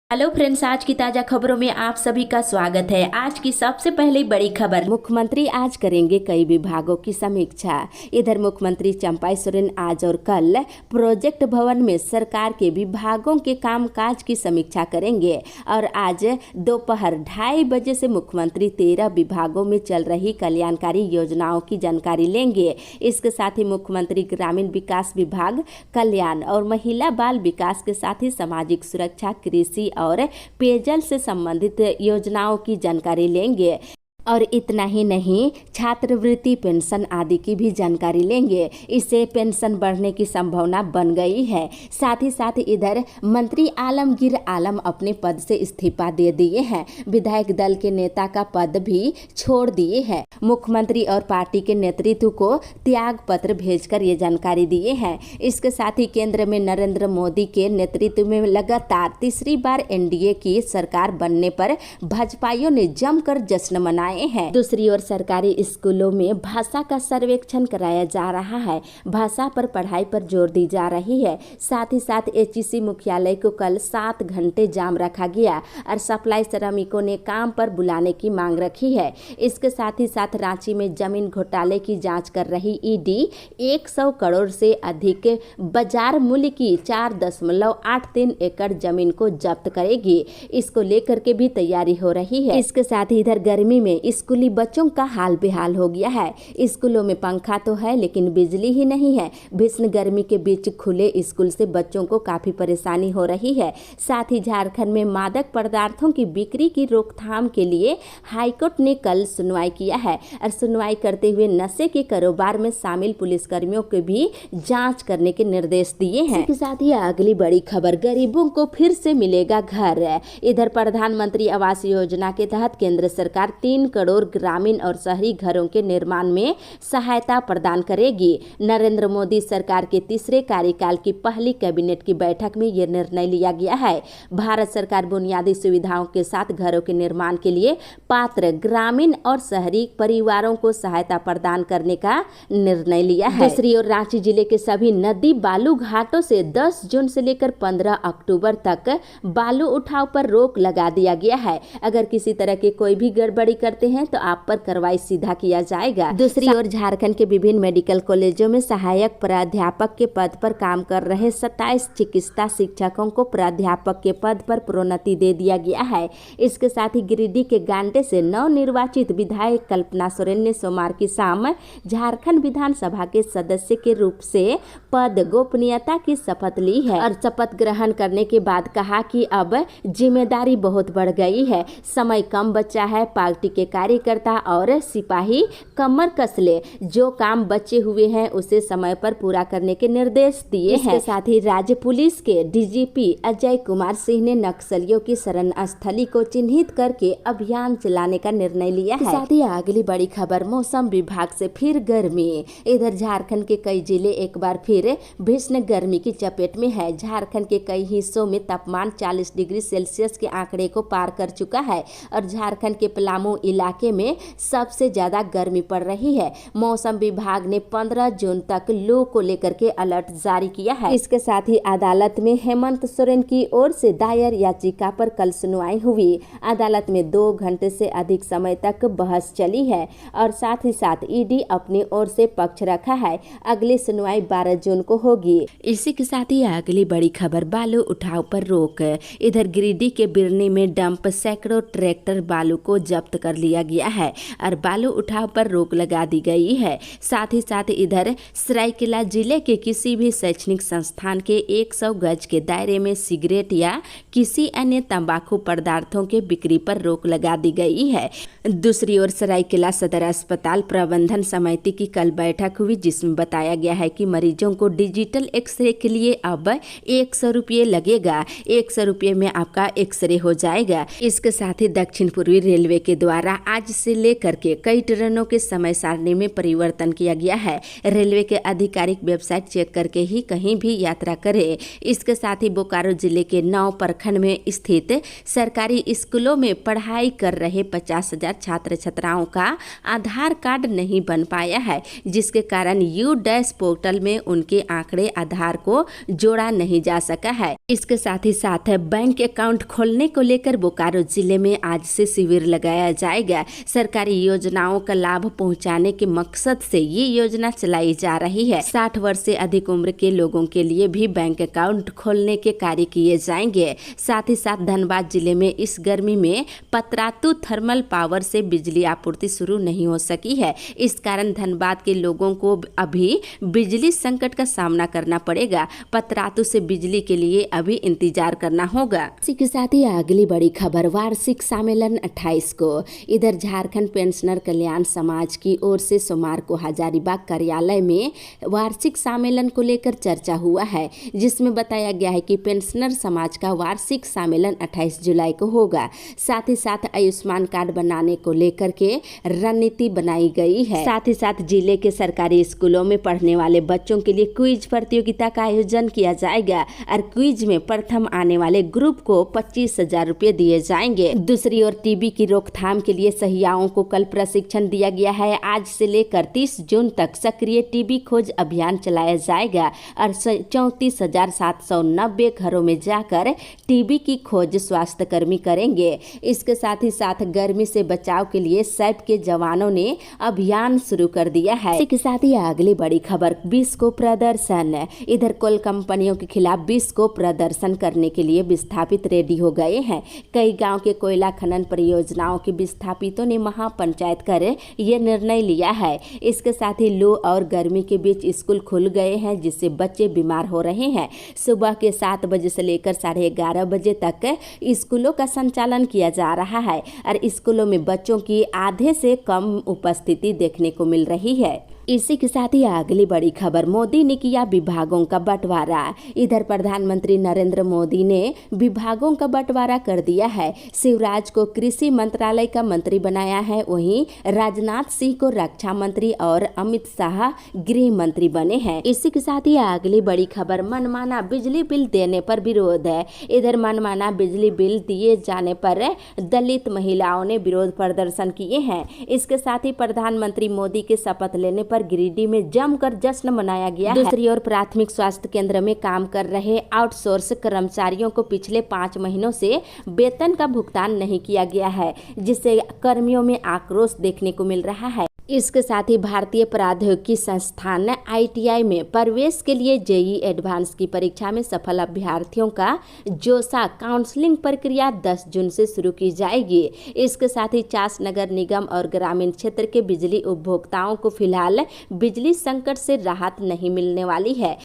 Hello friends, आज की ताजा खबरों में आप सभी का स्वागत है। आज की सबसे पहली बड़ी खबर, मुख्यमंत्री आज करेंगे कई विभागों की समीक्षा। इधर मुख्यमंत्री चंपाई सोरेन आज और कल प्रोजेक्ट भवन में सरकार के विभागों के कामकाज की समीक्षा करेंगे और आज दोपहर 2:30 बजे से मुख्यमंत्री 13 विभागों में चल रही कल्याणकारी योजनाओं की जानकारी लेंगे। इसके साथ ही मुख्यमंत्री ग्रामीण विकास विभाग, कल्याण और महिला बाल विकास के साथ ही सामाजिक सुरक्षा, कृषि और पेयजल से संबंधित योजनाओं की जानकारी लेंगे। और इतना ही नहीं, छात्रवृत्ति, पेंशन आदि की भी जानकारी लेंगे। इससे पेंशन बढ़ने की संभावना बन गई है। साथ ही साथ इधर मंत्री आलमगीर आलम अपने पद से इस्तीफा दे दिए हैं। विधायक दल के नेता का पद भी छोड़ दिए हैं। मुख्यमंत्री और पार्टी के नेतृत्व को त्याग पत्र भेजकर ये जानकारी दिए हैं। इसके साथ ही केंद्र में नरेंद्र मोदी के नेतृत्व में लगातार तीसरी बार एनडीए की सरकार बनने पर भाजपाइयों ने जमकर जश्न मनाए हैं। दूसरी ओर सरकारी स्कूलों में भाषा का सर्वेक्षण कराया जा रहा है। भाषा पर पढ़ाई पर जोर दी जा रही है। साथ ही साथ एचईसी मुख्यालय को कल 7 घंटे जाम रखा गया और सप्लाई श्रमिकों ने काम पर बुलाने की मांग रखी है। इसके साथ ही साथ रांची में जमीन घोटाले की जांच कर रही ईडी 100 करोड़ से अधिक बाजार मूल्य की 4.83 एकड़ जमीन को जब्त करेगी। इसको लेकर के भी तैयारी हो रही है। इसके साथ ही इधर गर्मी में स्कूली बच्चों का हाल बेहाल हो गया है। स्कूलों में पंखा तो है लेकिन बिजली ही नहीं है। भीषण गर्मी के बीच खुले स्कूल से बच्चों को काफी परेशानी हो रही है। साथ ही झारखंड में मादक पदार्थों की बिक्री की रोकथाम के लिए हाईकोर्ट ने कल सुनवाई किया है और सुनवाई करते हुए नशे के कारोबार में शामिल पुलिसकर्मियों को भी जांच करने के निर्देश दिए हैं। इसके साथ ही अगली बड़ी खबर, गरीबों को फिर से मिलेगा घर। इधर प्रधानमंत्री आवास योजना के तहत केंद्र सरकार 3 करोड़ ग्रामीण और शहरी घरों के निर्माण में सहायता प्रदान करेगी। नरेंद्र मोदी सरकार के तीसरे कार्यकाल की पहली कैबिनेट की बैठक में यह निर्णय लिया गया है। भारत सरकार बुनियादी सुविधाओं के साथ घरों के निर्माण के लिए पात्र ग्रामीण और शहरी परिवारों को सहायता प्रदान करने का निर्णय लिया है। दूसरी ओर रांची जिले के सभी नदी बालू घाटों से 10 जून से लेकर 15 अक्टूबर तक बालू उठाव पर रोक लगा दिया गया है। अगर किसी तरह की कोई भी गड़बड़ी करते हैं तो आप पर कार्रवाई सीधा किया जाएगा। दूसरी ओर झारखंड के विभिन्न मेडिकल कॉलेजों में सहायक प्राध्यापक के पद पर काम कर रहे 27 चिकित्सा शिक्षकों को प्राध्यापक के पद पर प्रोन्नति दे दिया गया है। इसके साथ ही गिरिडीह के गांडे से नवनिर्वाचित विधायक कल्पना सोरेन ने सोमवार की शाम झारखंड विधानसभा के सदस्य के रूप से पद गोपनीयता की शपथ ली है और शपथ ग्रहण करने के बाद कहा कि अब जिम्मेदारी बहुत बढ़ गई है, समय कम बचा है। पार्टी के कार्यकर्ता और सिपाही कमर कस ले, जो काम बचे हुए हैं उसे समय पर पूरा करने के निर्देश दिए हैं। इसके साथ ही राज्य पुलिस के डीजीपी अजय कुमार सिंह ने नक्सलियों की शरण स्थली को चिन्हित करके अभियान चलाने का निर्णय लिया है। साथ ही अगली बड़ी खबर, मौसम विभाग से फिर गर्मी। इधर झारखंड के कई जिले एक बार फिर भीषण गर्मी की चपेट में है। झारखंड के कई हिस्सों में तापमान 40 डिग्री सेल्सियस के आंकड़े को पार कर चुका है और झारखंड के पलामू इलाके में सबसे ज्यादा गर्मी पड़ रही है। मौसम विभाग ने 15 जून तक लू को लेकर के अलर्ट जारी किया है। इसके साथ ही अदालत में हेमंत सोरेन की ओर से दायर याचिका पर कल सुनवाई हुई। अदालत में 2 घंटे से अधिक समय तक बहस चली है और साथ ही साथ ईडी अपनी ओर से पक्ष रखा है। अगली सुनवाई 12 जून को होगी। इसी के साथ ही अगली बड़ी खबर, बालू उठाव पर रोक। इधर गिरिडीह के बिरनी में डंप सैकड़ों ट्रैक्टर बालू को जब्त कर लिया गया है और बालू उठाव पर रोक लगा दी गई है। साथ ही साथ इधर सरायकेला जिले के किसी भी शैक्षणिक संस्थान के 100 गज के दायरे में सिगरेट या किसी अन्य तंबाकू पदार्थों के बिक्री पर रोक लगा दी गई है। दूसरी ओर सरायकेला सदर अस्पताल प्रबंधन समिति की कल बैठक हुई जिसमें बताया गया है कि मरीजों को डिजिटल एक्सरे के लिए अब 100 रुपये लगेगा। 100 रुपये में आपका एक्सरे हो जाएगा। इसके साथ ही दक्षिण पूर्वी रेलवे के द्वारा आज से लेकर के कई ट्रेनों के समय सारणी में परिवर्तन किया गया है। रेलवे के आधिकारिक वेबसाइट चेक करके ही कहीं भी यात्रा करें। इसके साथ ही बोकारो जिले के 9 प्रखंड में स्थित सरकारी स्कूलों में पढ़ाई कर रहे 50,000 छात्र छात्राओं का आधार कार्ड नहीं बन पाया है, जिसके कारण U-डैश पोर्टल में उनके आंकड़े आधार को जोड़ा नहीं जा सका है। इसके साथ ही साथ बैंक अकाउंट खोलने को लेकर बोकारो जिले में आज से शिविर लगाया जाएगा। सरकारी योजनाओं का लाभ पहुंचाने के मकसद से ये योजना चलाई जा रही है। 60 वर्ष से अधिक उम्र के लोगों के लिए भी बैंक अकाउंट खोलने के कार्य किए जाएंगे। साथ ही साथ धनबाद जिले में इस गर्मी में पतरातू थर्मल पावर से बिजली आपूर्ति शुरू नहीं हो सकी है। इस कारण धनबाद के लोगों को अभी बिजली संकट का सामना करना पड़ेगा। पतरातू से बिजली के लिए अभी इंतजार करना होगा। इसी के साथ ही अगली बड़ी खबर, वार्षिक सम्मेलन 28 को। इधर झारखंड पेंशनर कल्याण समाज की ओर से सोमवार को हजारीबाग कार्यालय में वार्षिक सम्मेलन को लेकर चर्चा हुआ है, जिसमें बताया गया है कि पेंशनर समाज का वार्षिक सम्मेलन 28 जुलाई को होगा। साथ ही साथ आयुष्मान कार्ड बनाने को लेकर के रणनीति बनाई गई है। साथ ही साथ जिले के सरकारी स्कूलों में पढ़ने वाले बच्चों के लिए क्विज प्रतियोगिता का आयोजन किया जाएगा और क्विज में प्रथम आने वाले ग्रुप को 25,000 रुपये दिए जाएंगे। दूसरी ओर टीबी की रोकथाम के लिए सहियाओं को कल प्रशिक्षण दिया गया है। आज से लेकर 30 जून तक सक्रिय टीबी खोज अभियान चलाया जाएगा और 34,790 घरों में जाकर टीबी की खोज स्वास्थ्य कर्मी करेंगे। इसके साथ ही साथ गर्मी से बचाव के लिए सैप के जवानों ने अभियान शुरू कर दिया है। इसके साथ ही अगली बड़ी खबर, बिस्को प्रदर्शन। इधर कोल कंपनियों के खिलाफ बिस्को प्रदर्शन करने के लिए विस्थापित रेडी हो गए हैं। कई गांव के कोयला खनन परियोजनाओं के विस्थापितों ने महापंचायत कर ये निर्णय लिया है। इसके साथ ही लू और गर्मी के बीच स्कूल खुल गए हैं, जिससे बच्चे बीमार हो रहे हैं। सुबह के 7 बजे से लेकर 11:30 बजे तक स्कूलों का संचालन किया जा रहा है और स्कूलों में बच्चों की आधे से कम उपस्थिति देखने को मिल रही है। इसी के साथ ही अगली बड़ी खबर, मोदी ने किया विभागों का बंटवारा। इधर प्रधानमंत्री नरेंद्र मोदी ने विभागों का बंटवारा कर दिया है। शिवराज को कृषि मंत्रालय का मंत्री बनाया है, वहीं राजनाथ सिंह को रक्षा मंत्री और अमित शाह गृह मंत्री बने हैं। इसी के साथ ही अगली बड़ी खबर, मनमाना बिजली बिल देने पर विरोध है। इधर मनमाना बिजली बिल दिए जाने पर दलित महिलाओं ने विरोध प्रदर्शन किए हैं। इसके साथ ही प्रधानमंत्री मोदी के शपथ लेने पर गिरिडीह में जमकर जश्न मनाया गया है। दूसरी ओर प्राथमिक स्वास्थ्य केंद्र में काम कर रहे आउटसोर्स कर्मचारियों को पिछले 5 महीनों से वेतन का भुगतान नहीं किया गया है, जिससे कर्मियों में आक्रोश देखने को मिल रहा है। इसके साथ ही भारतीय प्रौद्योगिकी संस्थान ITI में प्रवेश के लिए JEE एडवांस की परीक्षा में सफल अभ्यर्थियों का जोसा काउंसलिंग प्रक्रिया 10 जून से शुरू की जाएगी। इसके साथ ही चास नगर निगम और ग्रामीण क्षेत्र के बिजली उपभोक्ताओं को फिलहाल बिजली संकट से राहत नहीं मिलने वाली है।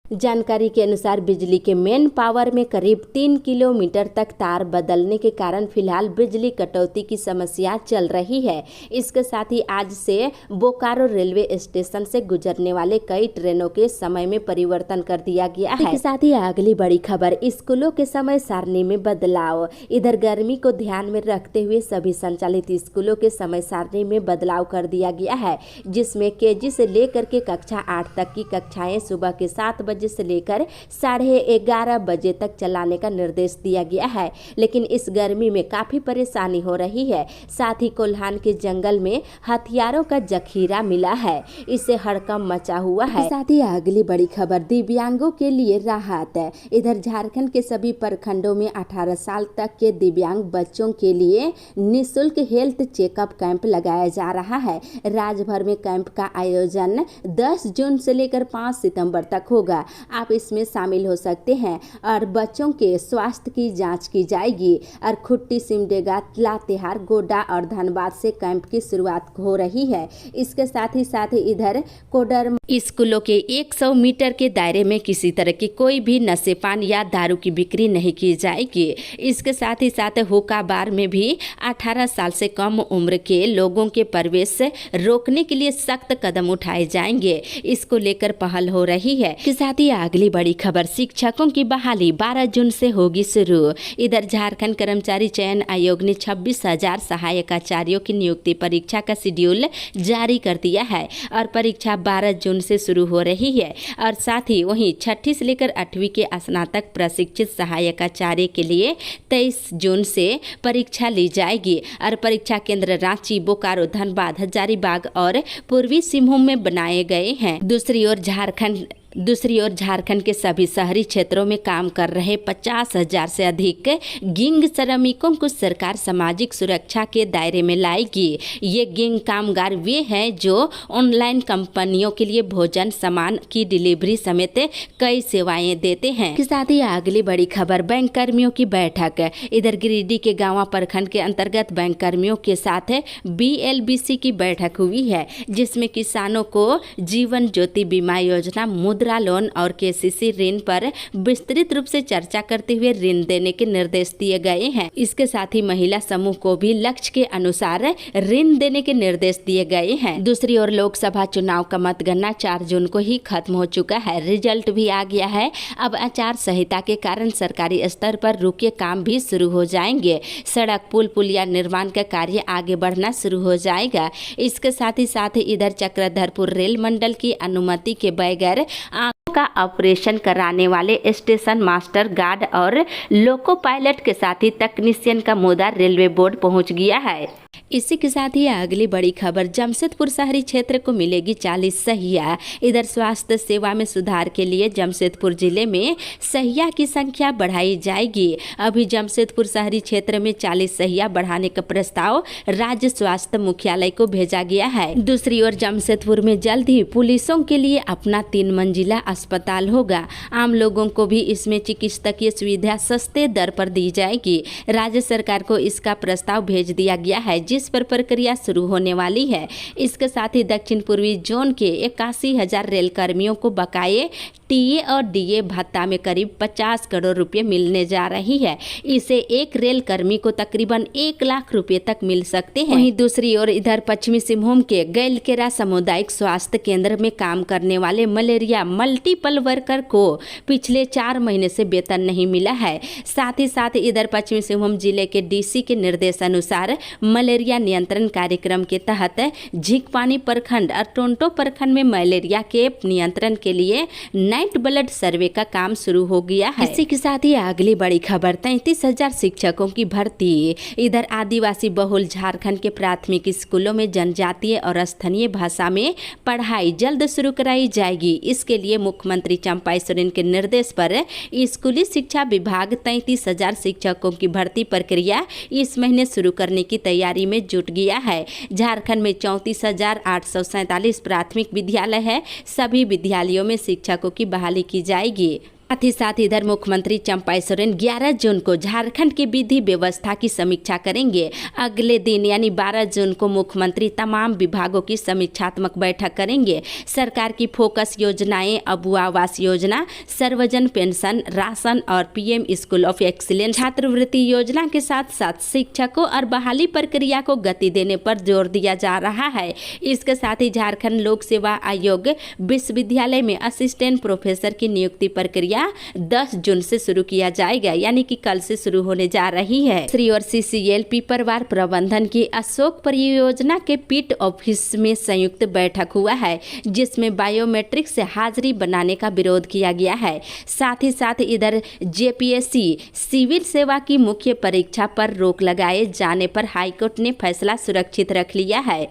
जानकारी के अनुसार बिजली के मेन पावर में करीब 3 किलोमीटर तक तार बदलने के कारण फिलहाल बिजली कटौती की समस्या चल रही है। इसके साथ ही आज से बोकारो रेलवे स्टेशन से गुजरने वाले कई ट्रेनों के समय में परिवर्तन कर दिया गया है। इसके साथ ही अगली बड़ी खबर, स्कूलों के समय सारणी में बदलाव। इधर गर्मी को ध्यान में रखते हुए सभी संचालित स्कूलों के समय सारणी में बदलाव कर दिया गया है, जिसमें KG से लेकर के कक्षा 8 तक की कक्षाएं सुबह के 7 बजे से लेकर 11:30 बजे तक चलाने का निर्देश दिया गया है। लेकिन इस गर्मी में काफी परेशानी हो रही है। साथ ही कोल्हान के जंगल में हथियारों का जखीरा मिला है, इससे हड़कंप मचा हुआ है। साथ ही अगली बड़ी खबर, दिव्यांगों के लिए राहत है। इधर झारखंड के सभी प्रखंडों में 18 साल तक के दिव्यांग बच्चों के लिए निःशुल्क हेल्थ चेकअप कैंप लगाया जा रहा है। राज्य भर में कैंप का आयोजन 10 जून से लेकर 5 सितंबर तक होगा। आप इसमें शामिल हो सकते हैं और बच्चों के स्वास्थ्य की जांच की जाएगी। और खुट्टी, सिमडेगा, लातेहार, गोड्डा और धनबाद से कैंप की शुरुआत हो रही है। इसके साथ ही इधर कोडरमा स्कूलों के 100 मीटर के दायरे में किसी तरह की कोई भी नशेपान या दारू की बिक्री नहीं की जाएगी। इसके साथ ही हुक्का बार में भी 18 साल से कम उम्र के लोगों के प्रवेश रोकने के लिए सख्त कदम उठाए जाएंगे। इसको लेकर पहल हो रही है। साथ ही अगली बड़ी खबर, शिक्षकों की बहाली 12 जून से होगी शुरू। इधर झारखंड कर्मचारी चयन आयोग ने 26,000 सहायक आचार्यों की नियुक्ति परीक्षा का शेड्यूल जारी कर दिया है और परीक्षा 12 जून से शुरू हो रही है। और साथ ही वहीं 6ठी से लेकर 8वीं के स्नातक प्रशिक्षित सहायक आचार्य के लिए 23 जून से परीक्षा ली जाएगी और परीक्षा केंद्र रांची, बोकारो, धनबाद, हजारीबाग और पूर्वी सिंहभूम में बनाए गए हैं। दूसरी ओर झारखंड के सभी शहरी क्षेत्रों में काम कर रहे 50,000 से अधिक गिग श्रमिकों को सरकार सामाजिक सुरक्षा के दायरे में लाएगी। ये गिग कामगार वे हैं जो ऑनलाइन कंपनियों के लिए भोजन, सामान की डिलीवरी समेत कई सेवाएं देते हैं। इसके साथ ही अगली बड़ी खबर, बैंक कर्मियों की बैठक। इधर गिरिडीह के गांवा प्रखंड के अंतर्गत बैंक कर्मियों के साथ BLBC की बैठक हुई है, जिसमें किसानों को जीवन ज्योति बीमा योजना, मुद्रा लोन और KCC ऋण पर विस्तृत रूप से चर्चा करते हुए ऋण देने के निर्देश दिए गए हैं। इसके साथ ही महिला समूह को भी लक्ष्य के अनुसार ऋण देने के निर्देश दिए गए हैं। दूसरी ओर लोकसभा चुनाव का मतगणना 4 जून को ही खत्म हो चुका है, रिजल्ट भी आ गया है। अब आचार संहिता के कारण सरकारी स्तर पर रुके काम भी शुरू हो जाएंगे। सड़क, पुल, पुलिया निर्माण का कार्य आगे बढ़ना शुरू हो जाएगा। इसके साथ ही इधर चक्रधरपुर रेल मंडल की अनुमति के बगैर आंखों का ऑपरेशन कराने वाले स्टेशन मास्टर, गार्ड और लोको पायलट के साथ ही तकनीशियन का मुद्दा रेलवे बोर्ड पहुंच गया है। इसी के साथ ही अगली बड़ी खबर, जमशेदपुर शहरी क्षेत्र को मिलेगी 40 सहिया। इधर स्वास्थ्य सेवा में सुधार के लिए जमशेदपुर जिले में सहिया की संख्या बढ़ाई जाएगी। अभी जमशेदपुर शहरी क्षेत्र में 40 सहिया बढ़ाने का प्रस्ताव राज्य स्वास्थ्य मुख्यालय को भेजा गया है। दूसरी ओर जमशेदपुर में जल्द ही पुलिसों के लिए अपना 3 मंजिला अस्पताल होगा। आम लोगों को भी इसमें चिकित्सकीय सुविधा सस्ते दर पर दी जाएगी। राज्य सरकार को इसका प्रस्ताव भेज दिया गया है, जिस पर प्रक्रिया शुरू होने वाली है। इसके साथ ही दक्षिण पूर्वी जोन के 81,000 रेल कर्मियों को बकाये TA और DA भत्ता में करीब 50 करोड़ रुपए मिलने जा रही है। इसे एक रेल कर्मी को तकरीबन 1 लाख रुपए तक मिल सकते हैं। वहीं दूसरी ओर इधर पश्चिमी सिंहभूम के गैलकेरा सामुदायिक स्वास्थ्य केंद्र में काम करने वाले मलेरिया मल्टीपल वर्कर को पिछले 4 महीने से वेतन नहीं मिला है। साथ ही इधर पश्चिमी सिंहभूम जिले के DC के निर्देशानुसार मलेरिया नियंत्रण कार्यक्रम के तहत झींकपानी प्रखंड और टोंटो प्रखंड में मलेरिया के नियंत्रण के लिए नाइट ब्लड सर्वे का काम शुरू हो गया है। इसी के साथ ही अगली बड़ी खबर, 33,000 शिक्षकों की भर्ती। इधर आदिवासी बहुल झारखंड के प्राथमिक स्कूलों में जनजातीय और स्थानीय भाषा में पढ़ाई जल्द शुरू कराई जाएगी। इसके लिए मुख्यमंत्री चंपाई सोरेन के निर्देश पर स्कूली शिक्षा विभाग 33,000 शिक्षकों की भर्ती प्रक्रिया इस महीने शुरू करने की तैयारी में जुट गया है। झारखंड में 34,847 प्राथमिक विद्यालय है। सभी विद्यालयों में शिक्षकों की बहाली की जाएगी। साथ ही इधर मुख्यमंत्री चंपाई सोरेन 11 जून को झारखंड की विधि व्यवस्था की समीक्षा करेंगे। अगले दिन यानी 12 जून को मुख्यमंत्री तमाम विभागों की समीक्षात्मक बैठक करेंगे। सरकार की फोकस योजनाएं, अबुआ आवास योजना, सर्वजन पेंशन, राशन और PM स्कूल ऑफ एक्सीलेंस छात्रवृत्ति योजना के साथ साथ शिक्षकों और बहाली प्रक्रिया को गति देने पर जोर दिया जा रहा है। इसके साथ ही झारखंड लोक सेवा आयोग विश्वविद्यालय में असिस्टेंट प्रोफेसर की नियुक्ति प्रक्रिया 10 जून से शुरू किया जाएगा, यानी कि कल से शुरू होने जा रही है। दूसरी ओर CCL पिपरवार प्रबंधन की अशोक परियोजना के पीट ऑफिस में संयुक्त बैठक हुआ है, जिसमें बायोमेट्रिक से हाजिरी बनाने का विरोध किया गया है। साथ ही इधर JPSC सिविल सेवा की मुख्य परीक्षा पर रोक लगाए जाने पर हाईकोर्ट ने फैसला सुरक्षित रख लिया है।